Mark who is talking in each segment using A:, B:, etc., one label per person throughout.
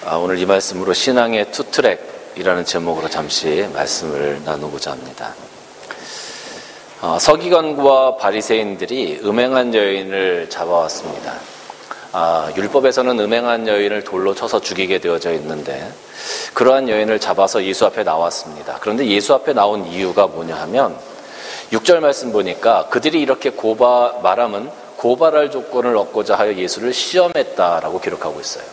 A: 오늘 이 말씀으로 신앙의 투트랙이라는 제목으로 잠시 말씀을 나누고자 합니다. 서기관과 바리새인들이 음행한 여인을 잡아왔습니다. 율법에서는 음행한 여인을 돌로 쳐서 죽이게 되어져 있는데 그러한 여인을 잡아서 예수 앞에 나왔습니다. 그런데 예수 앞에 나온 이유가 뭐냐 하면 6절 말씀 보니까 그들이 이렇게 말함은 고발할 조건을 얻고자 하여 예수를 시험했다라고 기록하고 있어요.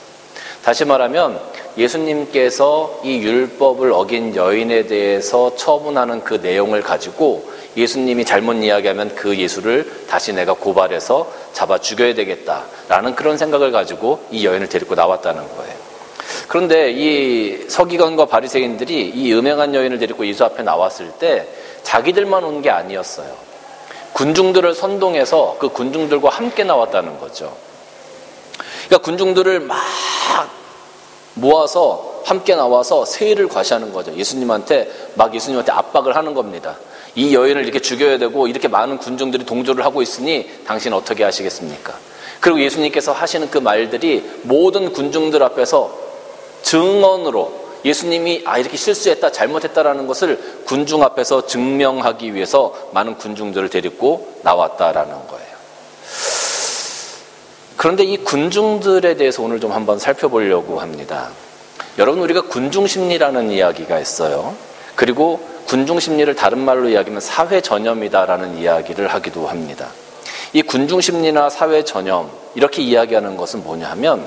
A: 다시 말하면 예수님께서 이 율법을 어긴 여인에 대해서 처분하는 그 내용을 가지고 예수님이 잘못 이야기하면 그 예수를 다시 내가 고발해서 잡아 죽여야 되겠다라는 그런 생각을 가지고 이 여인을 데리고 나왔다는 거예요. 그런데 이 서기관과 바리새인들이 이 음행한 여인을 데리고 예수 앞에 나왔을 때 자기들만 온 게 아니었어요. 군중들을 선동해서 그 군중들과 함께 나왔다는 거죠. 그러니까 군중들을 막 모아서 함께 나와서 세일을 과시하는 거죠. 예수님한테 압박을 하는 겁니다. 이 여인을 이렇게 죽여야 되고 이렇게 많은 군중들이 동조를 하고 있으니 당신 어떻게 하시겠습니까? 그리고 예수님께서 하시는 그 말들이 모든 군중들 앞에서 증언으로 예수님이 이렇게 실수했다 잘못했다라는 것을 군중 앞에서 증명하기 위해서 많은 군중들을 데리고 나왔다라는 거예요. 그런데 이 군중들에 대해서 오늘 좀 한번 살펴보려고 합니다. 여러분, 우리가 군중심리라는 이야기가 있어요. 그리고 군중심리를 다른 말로 이야기하면 사회전염이다라는 이야기를 하기도 합니다. 이 군중심리나 사회전염 이렇게 이야기하는 것은 뭐냐 하면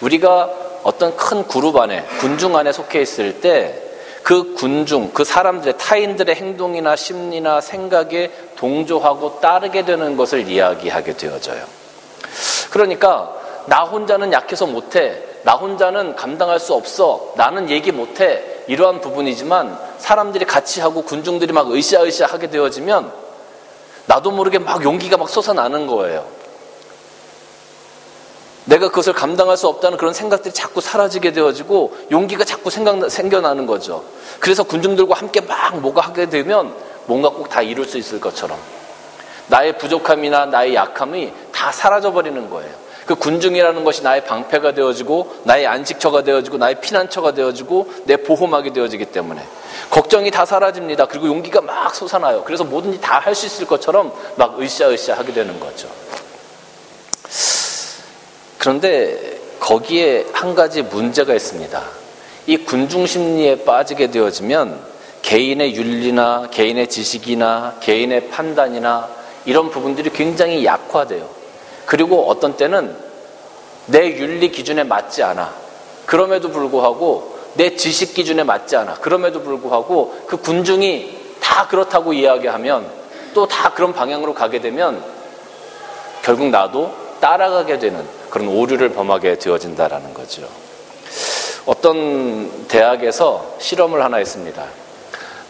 A: 우리가 어떤 큰 그룹 안에 군중 안에 속해 있을 때 그 군중, 그 사람들의 타인들의 행동이나 심리나 생각에 동조하고 따르게 되는 것을 이야기하게 되어져요. 그러니까 나 혼자는 약해서 못해, 나 혼자는 감당할 수 없어, 나는 얘기 못해, 이러한 부분이지만 사람들이 같이 하고 군중들이 막 으쌰으쌰 하게 되어지면 나도 모르게 막 용기가 막 솟아나는 거예요. 내가 그것을 감당할 수 없다는 그런 생각들이 자꾸 사라지게 되어지고 용기가 자꾸 생겨나는 거죠. 그래서 군중들과 함께 막 뭐가 하게 되면 뭔가 꼭 다 이룰 수 있을 것처럼 나의 부족함이나 나의 약함이 다 사라져버리는 거예요. 그 군중이라는 것이 나의 방패가 되어지고 나의 안식처가 되어지고 나의 피난처가 되어지고 내 보호막이 되어지기 때문에 걱정이 다 사라집니다. 그리고 용기가 막 솟아나요. 그래서 뭐든지 다 할 수 있을 것처럼 막 으쌰으쌰 하게 되는 거죠. 그런데 거기에 한 가지 문제가 있습니다. 이 군중심리에 빠지게 되어지면 개인의 윤리나 개인의 지식이나 개인의 판단이나 이런 부분들이 굉장히 약화돼요. 그리고 어떤 때는 내 윤리 기준에 맞지 않아. 그럼에도 불구하고 내 지식 기준에 맞지 않아. 그럼에도 불구하고 그 군중이 다 그렇다고 이야기하면 또 다 그런 방향으로 가게 되면 결국 나도 따라가게 되는 그런 오류를 범하게 되어진다라는 거죠. 어떤 대학에서 실험을 하나 했습니다.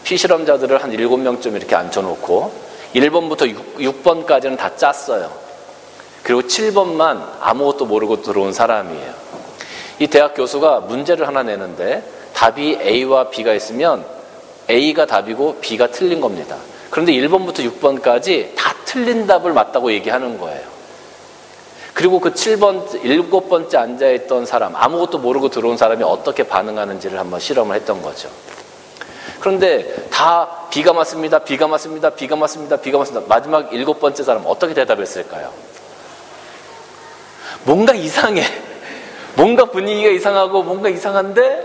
A: 피실험자들을 한 7명쯤 이렇게 앉혀놓고 1번부터 6번까지는 다 짰어요. 그리고 7번만 아무것도 모르고 들어온 사람이에요. 이 대학 교수가 문제를 하나 내는데 답이 A와 B가 있으면 A가 답이고 B가 틀린 겁니다. 그런데 1번부터 6번까지 다 틀린 답을 맞다고 얘기하는 거예요. 그리고 그 7번째 앉아있던 사람, 아무것도 모르고 들어온 사람이 어떻게 반응하는지를 한번 실험을 했던 거죠. 그런데 다 B가 맞습니다, B가 맞습니다, B가 맞습니다, B가 맞습니다. 마지막 7번째 사람 어떻게 대답했을까요? 뭔가 이상해. 뭔가 분위기가 이상하고 뭔가 이상한데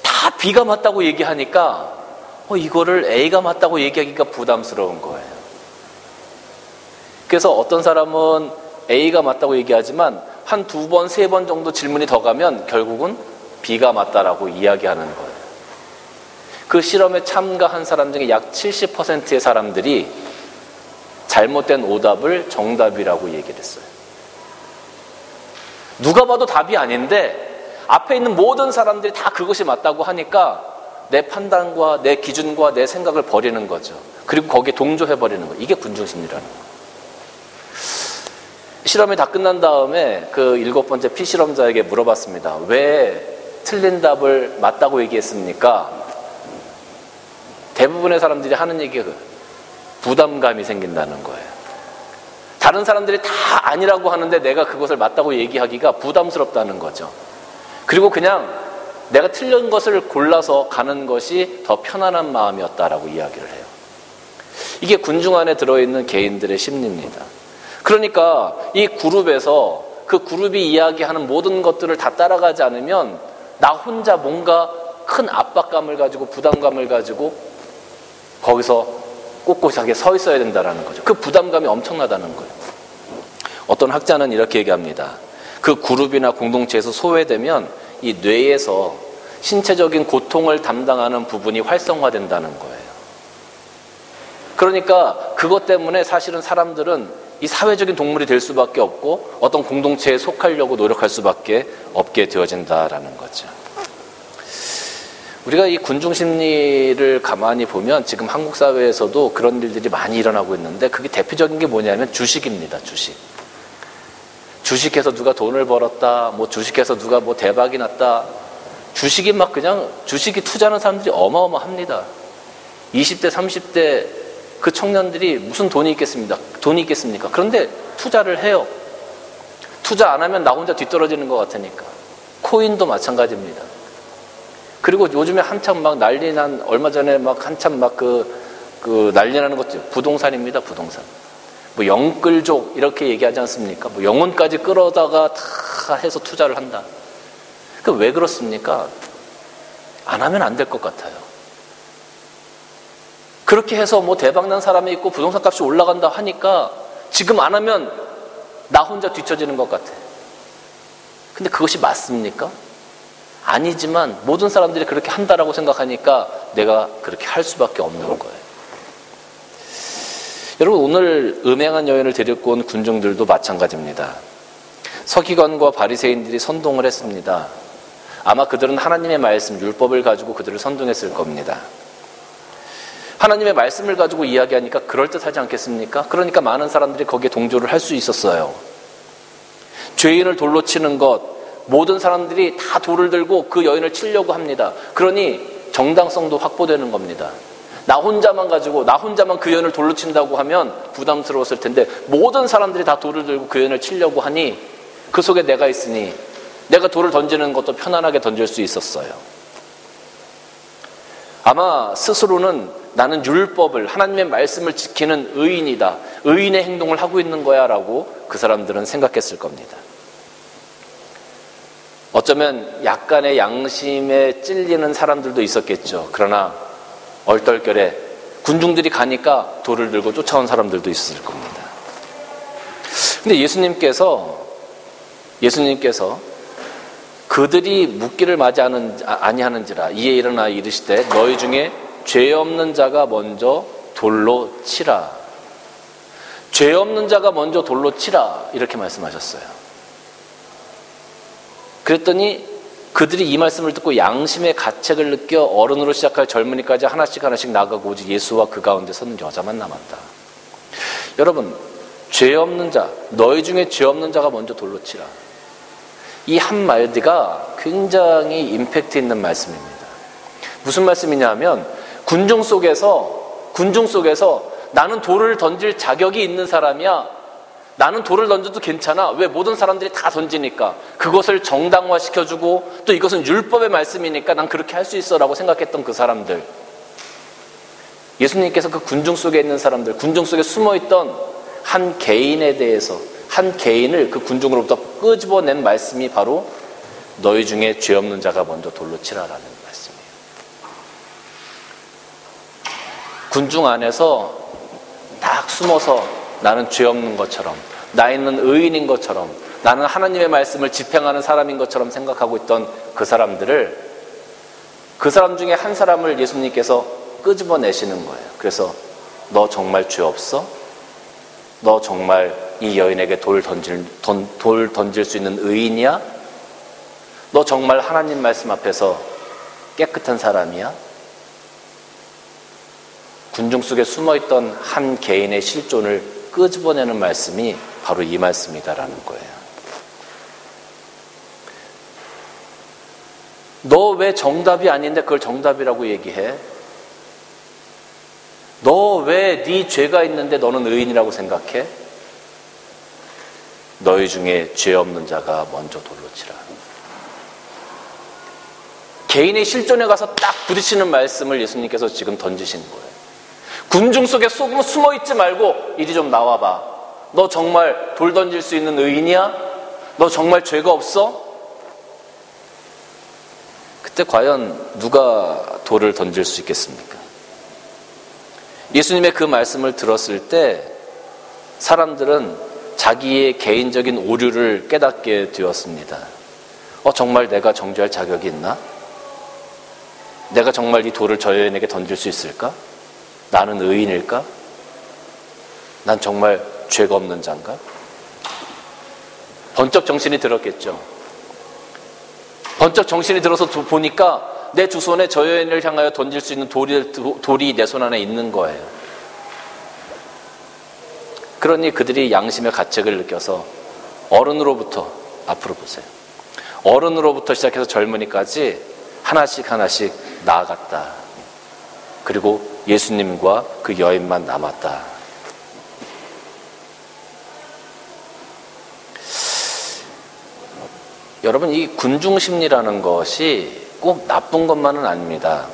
A: 다 B가 맞다고 얘기하니까 이거를 A가 맞다고 얘기하기가 부담스러운 거예요. 그래서 어떤 사람은 A가 맞다고 얘기하지만 한 2번, 3번 정도 질문이 더 가면 결국은 B가 맞다라고 이야기하는 거예요. 그 실험에 참가한 사람 중에 약 70%의 사람들이 잘못된 오답을 정답이라고 얘기를 했어요. 누가 봐도 답이 아닌데 앞에 있는 모든 사람들이 다 그것이 맞다고 하니까 내 판단과 내 기준과 내 생각을 버리는 거죠. 그리고 거기에 동조해버리는 거예요. 이게 군중심리라는 거예요. 실험이 다 끝난 다음에 그 7번째 피실험자에게 물어봤습니다. 왜 틀린 답을 맞다고 얘기했습니까? 대부분의 사람들이 하는 얘기가 부담감이 생긴다는 거예요. 다른 사람들이 다 아니라고 하는데 내가 그것을 맞다고 얘기하기가 부담스럽다는 거죠. 그리고 그냥 내가 틀린 것을 골라서 가는 것이 더 편안한 마음이었다라고 이야기를 해요. 이게 군중 안에 들어있는 개인들의 심리입니다. 그러니까 이 그룹에서 그 그룹이 이야기하는 모든 것들을 다 따라가지 않으면 나 혼자 뭔가 큰 압박감을 가지고 부담감을 가지고 거기서 꼿꼿하게 서 있어야 된다는 거죠. 그 부담감이 엄청나다는 거예요. 어떤 학자는 이렇게 얘기합니다. 그 그룹이나 공동체에서 소외되면 이 뇌에서 신체적인 고통을 담당하는 부분이 활성화된다는 거예요. 그러니까 그것 때문에 사실은 사람들은 이 사회적인 동물이 될 수밖에 없고 어떤 공동체에 속하려고 노력할 수밖에 없게 되어진다라는 거죠. 우리가 이 군중 심리를 가만히 보면 지금 한국 사회에서도 그런 일들이 많이 일어나고 있는데 그게 대표적인 게 뭐냐면 주식입니다. 주식해서 누가 돈을 벌었다, 뭐 주식해서 누가 뭐 대박이 났다. 주식이 막 그냥 주식이 투자하는 사람들이 어마어마합니다. 20대, 30대 그 청년들이 무슨 돈이 있겠습니까? 그런데 투자를 해요. 투자 안 하면 나 혼자 뒤떨어지는 것 같으니까. 코인도 마찬가지입니다. 그리고 요즘에 한참 막 난리 난, 얼마 전에 막 한참 막 그 난리 나는 것도 부동산입니다, 부동산. 뭐 영끌족 이렇게 얘기하지 않습니까? 뭐 영혼까지 끌어다가 다 해서 투자를 한다. 그 왜 그렇습니까? 안 하면 안 될 것 같아요. 그렇게 해서 뭐 대박난 사람이 있고 부동산 값이 올라간다 하니까 지금 안 하면 나 혼자 뒤처지는 것 같아. 근데 그것이 맞습니까? 아니지만 모든 사람들이 그렇게 한다라고 생각하니까 내가 그렇게 할 수밖에 없는 거예요. 여러분, 오늘 음행한 여인을 데리고 온 군중들도 마찬가지입니다. 서기관과 바리새인들이 선동을 했습니다. 아마 그들은 하나님의 말씀, 율법을 가지고 그들을 선동했을 겁니다. 하나님의 말씀을 가지고 이야기하니까 그럴듯하지 않겠습니까? 그러니까 많은 사람들이 거기에 동조를 할 수 있었어요. 죄인을 돌로 치는 것, 모든 사람들이 다 돌을 들고 그 여인을 치려고 합니다. 그러니 정당성도 확보되는 겁니다. 나 혼자만 그 여인을 돌로 친다고 하면 부담스러웠을 텐데 모든 사람들이 다 돌을 들고 그 여인을 치려고 하니 그 속에 내가 있으니 내가 돌을 던지는 것도 편안하게 던질 수 있었어요. 아마 스스로는 나는 율법을, 하나님의 말씀을 지키는 의인이다, 의인의 행동을 하고 있는 거야 라고 그 사람들은 생각했을 겁니다. 어쩌면 약간의 양심에 찔리는 사람들도 있었겠죠. 그러나 얼떨결에 군중들이 가니까 돌을 들고 쫓아온 사람들도 있었을 겁니다. 근데 예수님께서 그들이 묻기를 마지 아니하는지라 이에 일어나 이르시되 너희 중에 죄 없는 자가 먼저 돌로 치라. 죄 없는 자가 먼저 돌로 치라 이렇게 말씀하셨어요. 그랬더니 그들이 이 말씀을 듣고 양심의 가책을 느껴 어른으로 시작할 젊은이까지 하나씩 나가고 오직 예수와 그 가운데 서는 여자만 남았다. 여러분, 죄 없는 자, 너희 중에 죄 없는 자가 먼저 돌로 치라. 이 한마디가 굉장히 임팩트 있는 말씀입니다. 무슨 말씀이냐면 군중 속에서 나는 돌을 던질 자격이 있는 사람이야. 나는 돌을 던져도 괜찮아. 왜? 모든 사람들이 다 던지니까. 그것을 정당화시켜주고 또 이것은 율법의 말씀이니까 난 그렇게 할 수 있어 라고 생각했던 그 사람들. 예수님께서 그 군중 속에 있는 사람들, 군중 속에 숨어있던 한 개인에 대해서, 한 개인을 그 군중으로부터 끄집어낸 말씀이 바로 너희 중에 죄 없는 자가 먼저 돌로 치라라는 말씀이에요. 군중 안에서 딱 숨어서 나는 죄 없는 것처럼, 나 있는 의인인 것처럼, 나는 하나님의 말씀을 집행하는 사람인 것처럼 생각하고 있던 그 사람들을, 그 사람 중에 한 사람을 예수님께서 끄집어내시는 거예요. 그래서 너 정말 죄 없어? 너 정말 이 여인에게 돌 던질 수 있는 의인이야? 너 정말 하나님 말씀 앞에서 깨끗한 사람이야? 군중 속에 숨어있던 한 개인의 실존을 끄집어내는 말씀이 바로 이 말씀이다라는 거예요. 너 왜 정답이 아닌데 그걸 정답이라고 얘기해? 너 왜 네 죄가 있는데 너는 의인이라고 생각해? 너희 중에 죄 없는 자가 먼저 돌로 치라. 개인의 실존에 가서 딱 부딪히는 말씀을 예수님께서 지금 던지시는 거예요. 군중 속에 숨어있지 말고 이리 좀 나와봐. 너 정말 돌 던질 수 있는 의인이야? 너 정말 죄가 없어? 그때 과연 누가 돌을 던질 수 있겠습니까? 예수님의 그 말씀을 들었을 때 사람들은 자기의 개인적인 오류를 깨닫게 되었습니다. 정말 내가 정죄할 자격이 있나? 내가 정말 이 돌을 저 여인에게 던질 수 있을까? 나는 의인일까? 난 정말 죄가 없는 자인가? 번쩍 정신이 들었겠죠. 번쩍 정신이 들어서 보니까 내 두 손에 저 여인을 향하여 던질 수 있는 돌이 내 손 안에 있는 거예요. 그러니 그들이 양심의 가책을 느껴서 어른으로부터, 앞으로 보세요, 어른으로부터 시작해서 젊은이까지 하나씩 나아갔다. 그리고 예수님과 그 여인만 남았다. 여러분, 이 군중심리라는 것이 꼭 나쁜 것만은 아닙니다.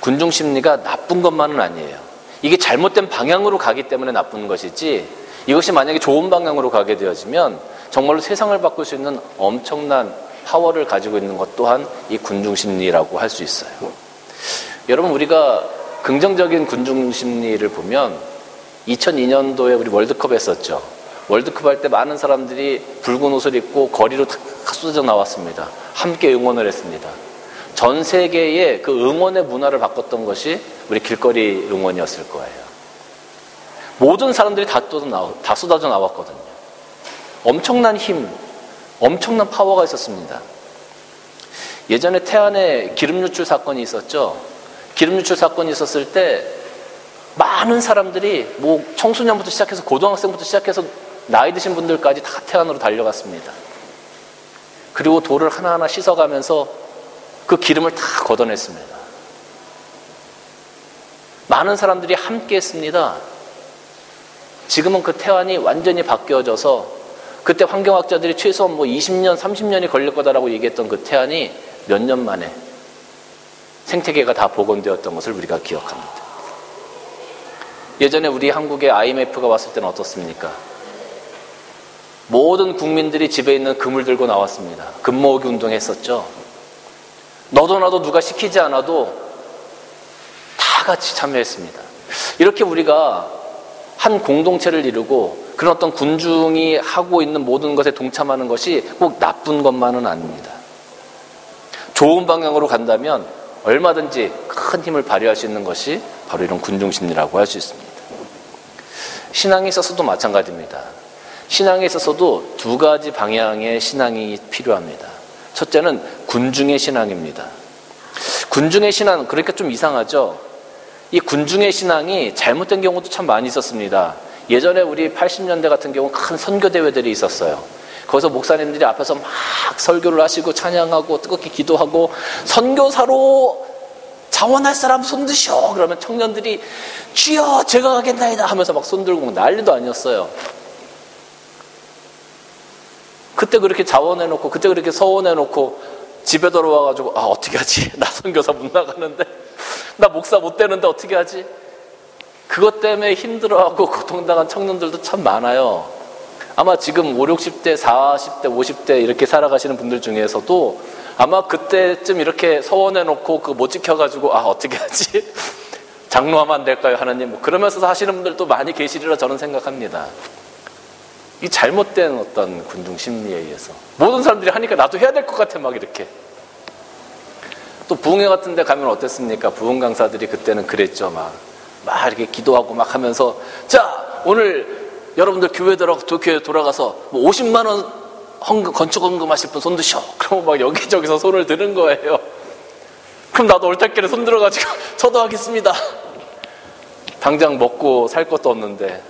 A: 군중심리가 나쁜 것만은 아니에요. 이게 잘못된 방향으로 가기 때문에 나쁜 것이지, 이것이 만약에 좋은 방향으로 가게 되어지면 정말로 세상을 바꿀 수 있는 엄청난 파워를 가지고 있는 것 또한 이 군중심리라고 할 수 있어요. 여러분, 우리가 긍정적인 군중심리를 보면 2002년도에 우리 월드컵 했었죠. 월드컵 할 때 많은 사람들이 붉은 옷을 입고 거리로 다 쏟아져 나왔습니다. 함께 응원을 했습니다. 전 세계의 그 응원의 문화를 바꿨던 것이 우리 길거리 응원이었을 거예요. 모든 사람들이 다 쏟아져 나왔거든요. 엄청난 힘, 엄청난 파워가 있었습니다. 예전에 태안에 기름 유출 사건이 있었죠. 기름 유출 사건이 있었을 때 많은 사람들이 청소년부터 시작해서 고등학생부터 시작해서 나이 드신 분들까지 다 태안으로 달려갔습니다. 그리고 돌을 하나하나 씻어가면서 그 기름을 다 걷어냈습니다. 많은 사람들이 함께 했습니다. 지금은 그 태안이 완전히 바뀌어져서 그때 환경학자들이 최소한 20년, 30년이 걸릴 거다라고 얘기했던 그 태안이 몇 년 만에 생태계가 다 복원되었던 것을 우리가 기억합니다. 예전에 우리 한국에 IMF가 왔을 때는 어떻습니까? 모든 국민들이 집에 있는 금을 들고 나왔습니다. 금 모으기 운동했었죠. 너도 나도 누가 시키지 않아도 다 같이 참여했습니다. 이렇게 우리가 한 공동체를 이루고 그런 어떤 군중이 하고 있는 모든 것에 동참하는 것이 꼭 나쁜 것만은 아닙니다. 좋은 방향으로 간다면 얼마든지 큰 힘을 발휘할 수 있는 것이 바로 이런 군중심리라고 할 수 있습니다. 신앙에 있어서도 마찬가지입니다. 신앙에 있어서도 두 가지 방향의 신앙이 필요합니다. 첫째는 군중의 신앙입니다. 군중의 신앙, 그러니까 좀 이상하죠? 이 군중의 신앙이 잘못된 경우도 참 많이 있었습니다. 예전에 우리 80년대 같은 경우 큰 선교대회들이 있었어요. 거기서 목사님들이 앞에서 막 설교를 하시고 찬양하고 뜨겁게 기도하고 선교사로 자원할 사람 손드시오. 그러면 청년들이 주여 제가 가겠나이다 하면서 막 손들고 난리도 아니었어요. 그때 그렇게 자원해놓고 그때 그렇게 서원해놓고 집에 돌아와가지고 어떻게 하지? 나 선교사 못 나가는데 나 목사 못 되는데 어떻게 하지? 그것 때문에 힘들어하고 고통당한 청년들도 참 많아요. 아마 지금 5, 60대, 40대, 50대 이렇게 살아가시는 분들 중에서도 아마 그때쯤 이렇게 서원해놓고 그거 못 지켜가지고 어떻게 하지? 장로하면 안 될까요? 하나님 그러면서 사시는 분들도 많이 계시리라 저는 생각합니다. 이 잘못된 어떤 군중 심리에 의해서 모든 사람들이 하니까 나도 해야 될 것 같아 막 이렇게. 또 부흥회 같은 데 가면 어땠습니까? 부흥 강사들이 그때는 그랬죠. 막 이렇게 기도하고 막 하면서 자 오늘 여러분들 교회 돌아가서 50만 원 건축 헌금하실 분 손 드셔. 그러면 막 여기저기서 손을 드는 거예요. 그럼 나도 얼떨결에 손 들어가지고 저도 하겠습니다. 당장 먹고 살 것도 없는데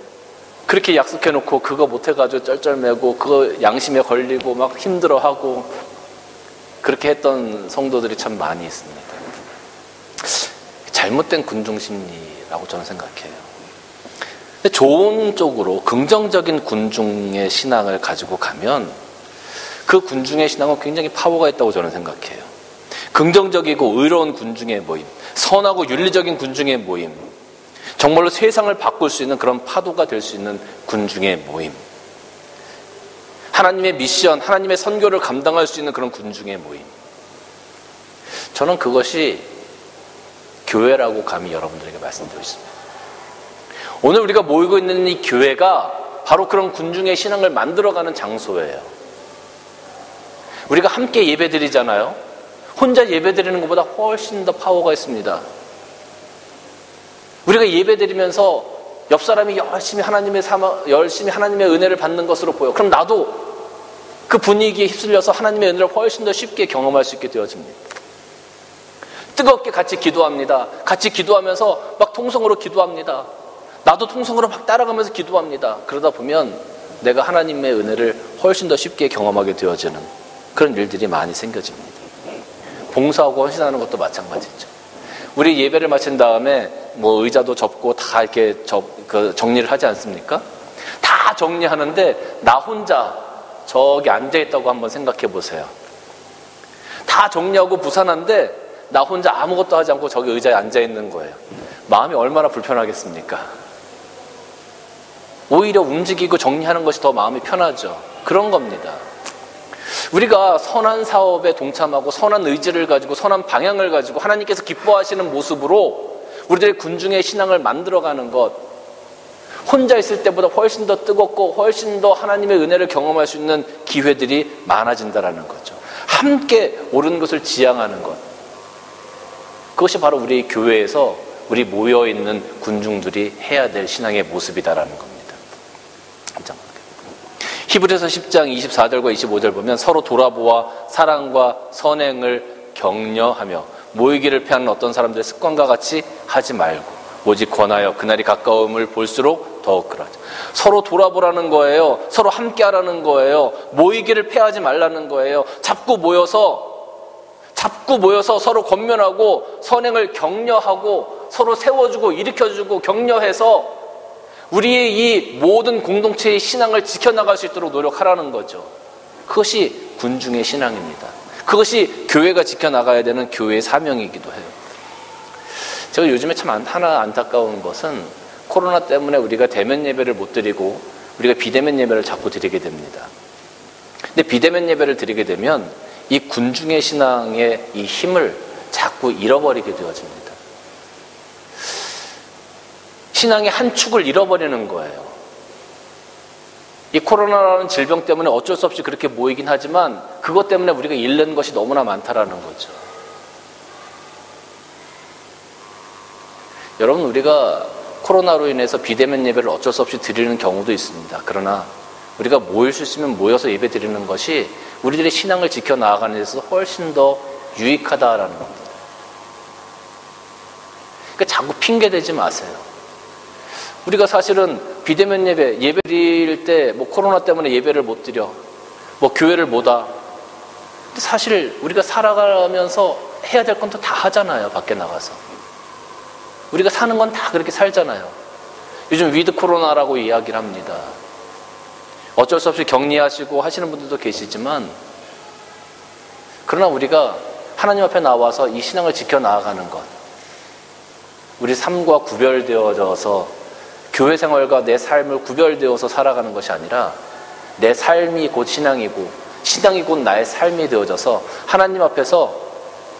A: 그렇게 약속해놓고 그거 못해가지고 쩔쩔매고 그거 양심에 걸리고 막 힘들어하고 그렇게 했던 성도들이 참 많이 있습니다. 잘못된 군중심리라고 저는 생각해요. 근데 좋은 쪽으로 긍정적인 군중의 신앙을 가지고 가면 그 군중의 신앙은 굉장히 파워가 있다고 저는 생각해요. 긍정적이고 의로운 군중의 모임, 선하고 윤리적인 군중의 모임, 정말로 세상을 바꿀 수 있는 그런 파도가 될 수 있는 군중의 모임, 하나님의 미션, 하나님의 선교를 감당할 수 있는 그런 군중의 모임. 저는 그것이 교회라고 감히 여러분들에게 말씀드리고 있습니다. 오늘 우리가 모이고 있는 이 교회가 바로 그런 군중의 신앙을 만들어가는 장소예요. 우리가 함께 예배드리잖아요. 혼자 예배드리는 것보다 훨씬 더 파워가 있습니다. 우리가 예배드리면서 옆 사람이 열심히 하나님의 은혜를 받는 것으로 보여. 그럼 나도 그 분위기에 휩쓸려서 하나님의 은혜를 훨씬 더 쉽게 경험할 수 있게 되어집니다. 뜨겁게 같이 기도합니다. 같이 기도하면서 막 통성으로 기도합니다. 나도 통성으로 막 따라가면서 기도합니다. 그러다 보면 내가 하나님의 은혜를 훨씬 더 쉽게 경험하게 되어지는 그런 일들이 많이 생겨집니다. 봉사하고 헌신하는 것도 마찬가지죠. 우리 예배를 마친 다음에 뭐 의자도 접고 다 이렇게 정리를 하지 않습니까? 다 정리하는데 나 혼자 저기 앉아있다고 한번 생각해 보세요. 다 정리하고 부산한데 나 혼자 아무것도 하지 않고 저기 의자에 앉아있는 거예요. 마음이 얼마나 불편하겠습니까? 오히려 움직이고 정리하는 것이 더 마음이 편하죠. 그런 겁니다. 우리가 선한 사업에 동참하고 선한 의지를 가지고 선한 방향을 가지고 하나님께서 기뻐하시는 모습으로 우리들의 군중의 신앙을 만들어가는 것, 혼자 있을 때보다 훨씬 더 뜨겁고 훨씬 더 하나님의 은혜를 경험할 수 있는 기회들이 많아진다는 거죠. 함께 옳은 것을 지향하는 것, 그것이 바로 우리 교회에서 우리 모여있는 군중들이 해야 될 신앙의 모습이다라는 겁니다. 히브리서 10장 24절과 25절 보면 서로 돌아보아 사랑과 선행을 격려하며 모이기를 피하는 어떤 사람들의 습관과 같이 하지 말고 오직 권하여 그날이 가까움을 볼수록 더욱 그러자. 서로 돌아보라는 거예요. 서로 함께하라는 거예요. 모이기를 피하지 말라는 거예요. 자꾸 모여서 서로 권면하고 선행을 격려하고 서로 세워주고 일으켜주고 격려해서 우리의 이 모든 공동체의 신앙을 지켜나갈 수 있도록 노력하라는 거죠. 그것이 군중의 신앙입니다. 그것이 교회가 지켜나가야 되는 교회의 사명이기도 해요. 제가 요즘에 참 하나 안타까운 것은 코로나 때문에 우리가 대면 예배를 못 드리고 우리가 비대면 예배를 자꾸 드리게 됩니다. 근데 비대면 예배를 드리게 되면 이 군중의 신앙의 이 힘을 자꾸 잃어버리게 되어집니다. 신앙의 한 축을 잃어버리는 거예요. 이 코로나라는 질병 때문에 어쩔 수 없이 그렇게 모이긴 하지만 그것 때문에 우리가 잃는 것이 너무나 많다라는 거죠. 여러분, 우리가 코로나로 인해서 비대면 예배를 어쩔 수 없이 드리는 경우도 있습니다. 그러나 우리가 모일 수 있으면 모여서 예배 드리는 것이 우리들의 신앙을 지켜나가는 데 있어서 훨씬 더 유익하다라는 겁니다. 그러니까 자꾸 핑계대지 마세요. 우리가 사실은 비대면 예배 드릴 때 뭐 코로나 때문에 예배를 못 드려, 뭐 교회를 못 와. 근데 사실 우리가 살아가면서 해야 될 건 또 다 하잖아요. 밖에 나가서. 우리가 사는 건 다 그렇게 살잖아요. 요즘 위드 코로나라고 이야기를 합니다. 어쩔 수 없이 격리하시고 하시는 분들도 계시지만, 그러나 우리가 하나님 앞에 나와서 이 신앙을 지켜나가는 것, 우리 삶과 구별되어져서 교회 생활과 내 삶을 구별되어서 살아가는 것이 아니라 내 삶이 곧 신앙이고 신앙이 곧 나의 삶이 되어져서 하나님 앞에서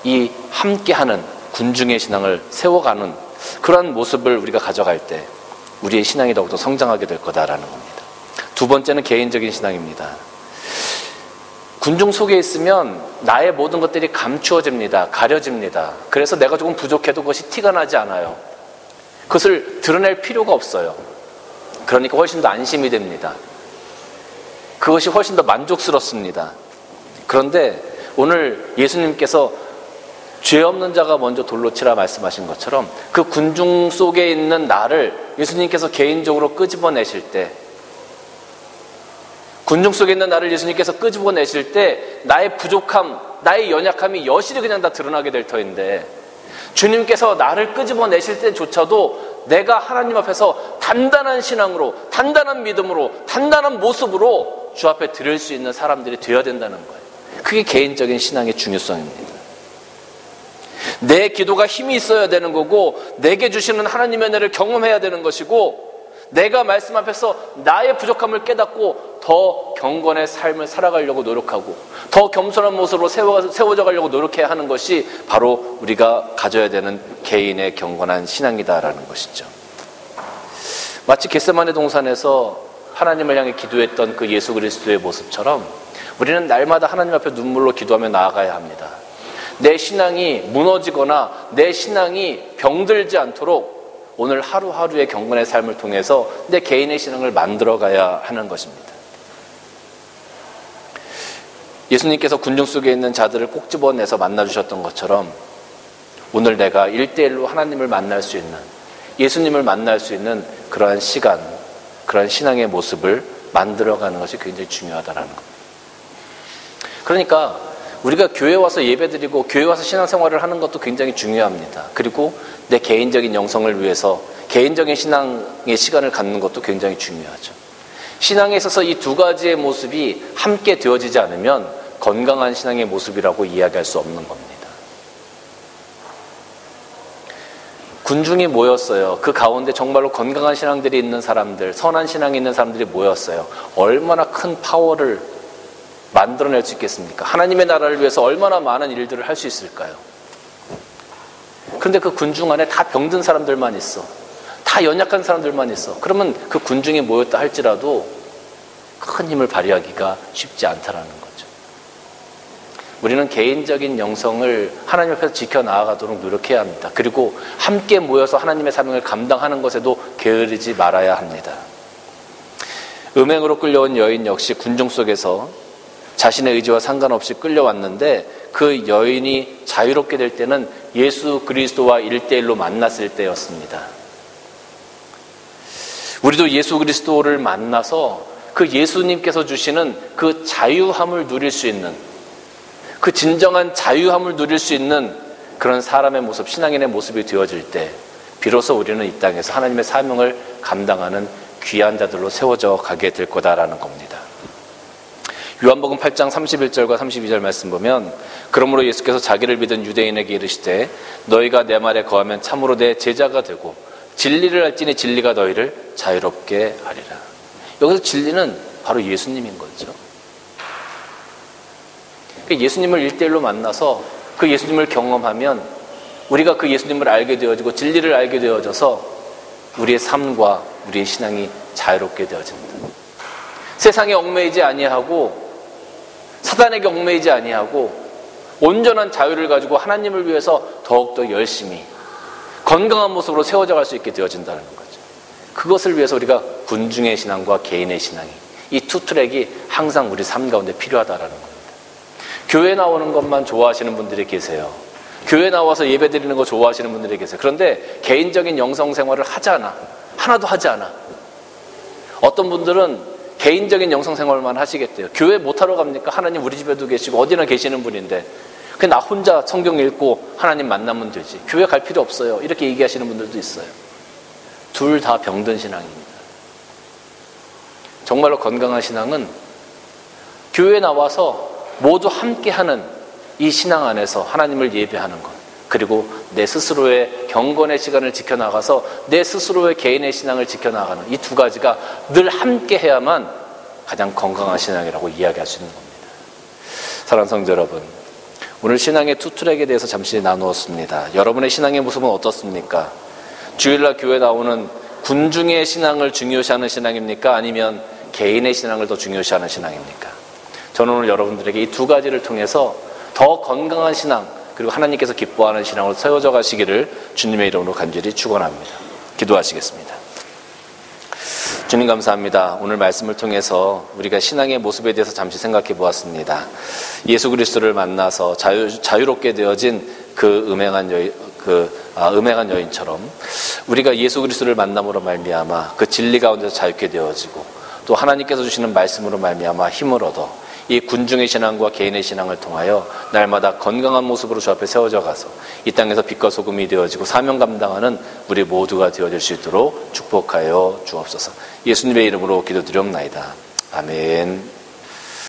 A: 이 함께하는 군중의 신앙을 세워가는 그러한 모습을 우리가 가져갈 때 우리의 신앙이 더욱더 성장하게 될 거다라는 겁니다. 두 번째는 개인적인 신앙입니다. 군중 속에 있으면 나의 모든 것들이 감추어집니다. 가려집니다. 그래서 내가 조금 부족해도 그것이 티가 나지 않아요. 그것을 드러낼 필요가 없어요. 그러니까 훨씬 더 안심이 됩니다. 그것이 훨씬 더 만족스럽습니다. 그런데 오늘 예수님께서 죄 없는 자가 먼저 돌로 치라 말씀하신 것처럼 그 군중 속에 있는 나를 예수님께서 개인적으로 끄집어내실 때, 군중 속에 있는 나를 예수님께서 끄집어내실 때 나의 부족함, 나의 연약함이 여실히 그냥 다 드러나게 될 터인데, 주님께서 나를 끄집어내실 때조차도 내가 하나님 앞에서 단단한 신앙으로, 단단한 믿음으로, 단단한 모습으로 주 앞에 드릴 수 있는 사람들이 되어야 된다는 거예요. 그게 개인적인 신앙의 중요성입니다. 내 기도가 힘이 있어야 되는 거고, 내게 주시는 하나님의 은혜를 경험해야 되는 것이고, 내가 말씀 앞에서 나의 부족함을 깨닫고 더 경건의 삶을 살아가려고 노력하고 더 겸손한 모습으로 세워져 가려고 노력해야 하는 것이 바로 우리가 가져야 되는 개인의 경건한 신앙이다라는 것이죠. 마치 겟세마네 동산에서 하나님을 향해 기도했던 그 예수 그리스도의 모습처럼 우리는 날마다 하나님 앞에 눈물로 기도하며 나아가야 합니다. 내 신앙이 무너지거나 내 신앙이 병들지 않도록 오늘 하루하루의 경건의 삶을 통해서 내 개인의 신앙을 만들어가야 하는 것입니다. 예수님께서 군중 속에 있는 자들을 꼭 집어내서 만나주셨던 것처럼 오늘 내가 1대1로 하나님을 만날 수 있는, 예수님을 만날 수 있는 그러한 시간, 그러한 신앙의 모습을 만들어가는 것이 굉장히 중요하다는 겁니다. 그러니까 우리가 교회 와서 예배드리고 교회 와서 신앙생활을 하는 것도 굉장히 중요합니다. 그리고 내 개인적인 영성을 위해서 개인적인 신앙의 시간을 갖는 것도 굉장히 중요하죠. 신앙에 있어서 이 두 가지의 모습이 함께 되어지지 않으면 건강한 신앙의 모습이라고 이야기할 수 없는 겁니다. 군중이 모였어요. 그 가운데 정말로 건강한 신앙들이 있는 사람들, 선한 신앙이 있는 사람들이 모였어요. 얼마나 큰 파워를 만들어낼 수 있겠습니까? 하나님의 나라를 위해서 얼마나 많은 일들을 할 수 있을까요? 그런데 그 군중 안에 다 병든 사람들만 있어. 다 연약한 사람들만 있어. 그러면 그 군중이 모였다 할지라도 큰 힘을 발휘하기가 쉽지 않다라는 거죠. 우리는 개인적인 영성을 하나님 앞에서 지켜나가도록 노력해야 합니다. 그리고 함께 모여서 하나님의 사명을 감당하는 것에도 게으르지 말아야 합니다. 음행으로 끌려온 여인 역시 군중 속에서 자신의 의지와 상관없이 끌려왔는데 그 여인이 자유롭게 될 때는 예수 그리스도와 1대1로 만났을 때였습니다. 우리도 예수 그리스도를 만나서 그 예수님께서 주시는 그 자유함을 누릴 수 있는, 그 진정한 자유함을 누릴 수 있는 그런 사람의 모습, 신앙인의 모습이 되어질 때 비로소 우리는 이 땅에서 하나님의 사명을 감당하는 귀한 자들로 세워져 가게 될 거다라는 겁니다. 요한복음 8장 31절과 32절 말씀 보면, 그러므로 예수께서 자기를 믿은 유대인에게 이르시되 너희가 내 말에 거하면 참으로 내 제자가 되고 진리를 알지니 진리가 너희를 자유롭게 하리라. 여기서 진리는 바로 예수님인 거죠. 예수님을 1대1로 만나서 그 예수님을 경험하면 우리가 그 예수님을 알게 되어지고 진리를 알게 되어져서 우리의 삶과 우리의 신앙이 자유롭게 되어집니다. 세상에 얽매이지 아니하고 사단에게 얽매이지 아니하고 온전한 자유를 가지고 하나님을 위해서 더욱더 열심히 건강한 모습으로 세워져 갈 수 있게 되어진다는 거죠. 그것을 위해서 우리가 군중의 신앙과 개인의 신앙이, 이 투 트랙이 항상 우리 삶 가운데 필요하다는 겁니다. 교회 나오는 것만 좋아하시는 분들이 계세요. 교회 나와서 예배 드리는 거 좋아하시는 분들이 계세요. 그런데 개인적인 영성 생활을 하지 않아. 하나도 하지 않아. 어떤 분들은 개인적인 영성생활만 하시겠대요. 교회 못하러 갑니까? 하나님 우리 집에도 계시고 어디나 계시는 분인데 그냥 나 혼자 성경 읽고 하나님 만나면 되지. 교회 갈 필요 없어요. 이렇게 얘기하시는 분들도 있어요. 둘 다 병든 신앙입니다. 정말로 건강한 신앙은 교회에 나와서 모두 함께하는 이 신앙 안에서 하나님을 예배하는 것, 그리고 내 스스로의 경건의 시간을 지켜나가서 내 스스로의 개인의 신앙을 지켜나가는 이 두 가지가 늘 함께 해야만 가장 건강한 신앙이라고 이야기할 수 있는 겁니다. 사랑하는 성도 여러분, 오늘 신앙의 투 트랙에 대해서 잠시 나누었습니다. 여러분의 신앙의 모습은 어떻습니까? 주일날 교회 나오는 군중의 신앙을 중요시하는 신앙입니까? 아니면 개인의 신앙을 더 중요시하는 신앙입니까? 저는 오늘 여러분들에게 이 두 가지를 통해서 더 건강한 신앙, 그리고 하나님께서 기뻐하는 신앙으로 세워져 가시기를 주님의 이름으로 간절히 축원합니다. 기도하시겠습니다. 주님 감사합니다. 오늘 말씀을 통해서 우리가 신앙의 모습에 대해서 잠시 생각해 보았습니다. 예수 그리스도를 만나서 자유롭게 되어진 그 음행한 여인처럼 우리가 예수 그리스도를 만남으로 말미암아 그 진리 가운데서 자유케 되어지고 또 하나님께서 주시는 말씀으로 말미암아 힘을 얻어 이 군중의 신앙과 개인의 신앙을 통하여 날마다 건강한 모습으로 주 앞에 세워져 가서 이 땅에서 빛과 소금이 되어지고 사명 감당하는 우리 모두가 되어질 수 있도록 축복하여 주옵소서. 예수님의 이름으로 기도드리옵나이다. 아멘.